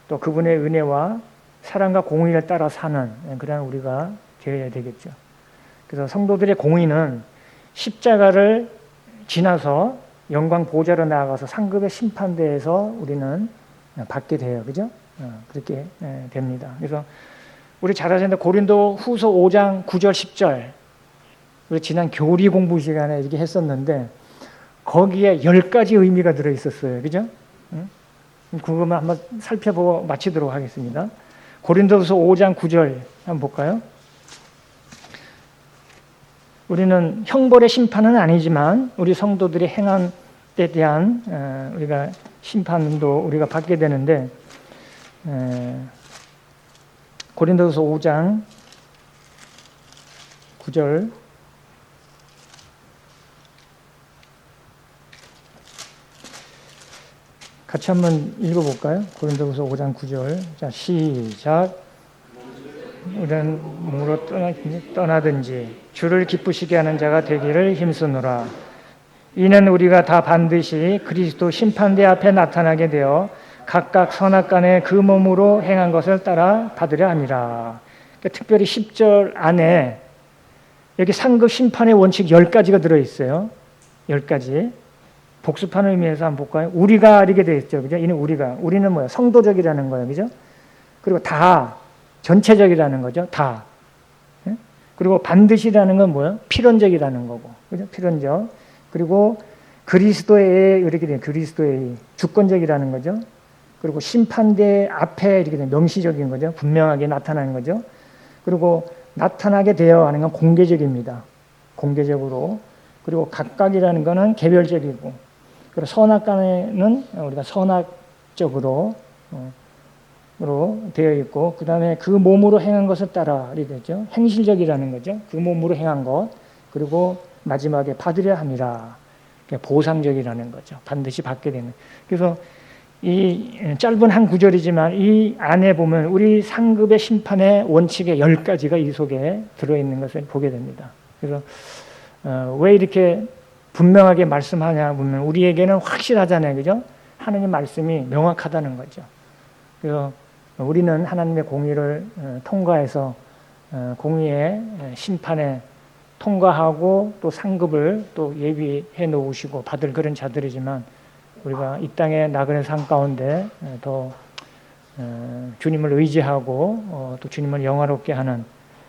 또 그분의 은혜와 사랑과 공의를 따라 사는 그런 우리가 되어야 되겠죠. 그래서 성도들의 공의는 십자가를 지나서 영광 보좌로 나아가서 상급의 심판대에서 우리는 받게 돼요. 그죠? 그렇게 됩니다. 그래서 우리 잘 아시는데 고린도 후서 5장 9절 10절 우리 지난 교리 공부 시간에 이렇게 했었는데 거기에 10가지 의미가 들어있었어요. 그죠? 그것만 한번 살펴보고 마치도록 하겠습니다. 고린도후서 5장 9절 한번 볼까요? 우리는 형벌의 심판은 아니지만 우리 성도들이 행한 데 대한 우리가 심판도 우리가 받게 되는데 고린도후서 5장 9절 같이 한번 읽어볼까요? 고린도후서 5장 9절. 자, 시작. 우리는 몸으로 떠나든지 주를 기쁘시게 하는 자가 되기를 힘쓰노라. 이는 우리가 다 반드시 그리스도 심판대 앞에 나타나게 되어 각각 선악간에 그 몸으로 행한 것을 따라 받으려 함이라. 그러니까 특별히 10절 안에 여기 상급 심판의 원칙 10가지가 들어있어요. 10가지. 복습하는 의미에서 한번 볼까요? 우리가 이렇게 되어 있죠. 그죠? 이는 우리는 뭐예요? 성도적이라는 거예요. 그죠? 그리고 다, 전체적이라는 거죠. 다. 그리고 반드시라는 건 뭐예요? 필연적이라는 거고. 그죠? 필연적. 그리고 그리스도의, 이렇게 돼요. 그리스도의 주권적이라는 거죠. 그리고 심판대 앞에 이렇게 돼요. 명시적인 거죠. 분명하게 나타나는 거죠. 그리고 나타나게 되어 하는 건 공개적입니다. 공개적으로. 그리고 각각이라는 거는 개별적이고. 그리고 선악간에는 우리가 선악적으로 되어 있고, 그 다음에 그 몸으로 행한 것을 따라 이렇게 되죠. 행실적이라는 거죠. 그 몸으로 행한 것. 그리고 마지막에 받으려 함이라. 보상적이라는 거죠. 반드시 받게 되는. 그래서 이 짧은 한 구절이지만 이 안에 보면 우리 상급의 심판의 원칙의 10가지가 이 속에 들어있는 것을 보게 됩니다. 그래서 왜 이렇게 분명하게 말씀하냐 보면 우리에게는 확실하잖아요. 그죠? 하나님 말씀이 명확하다는 거죠. 그래서 우리는 하나님의 공의를 통과해서 공의의 심판에 통과하고 또 상급을 또 예비해 놓으시고 받을 그런 자들이지만 우리가 이 땅의 나그네 삶 가운데 더 주님을 의지하고 또 주님을 영화롭게 하는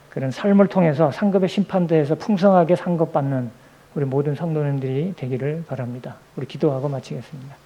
그런 삶을 통해서 상급의 심판대에서 풍성하게 상급받는 우리 모든 성도님들이 되기를 바랍니다. 우리 기도하고 마치겠습니다.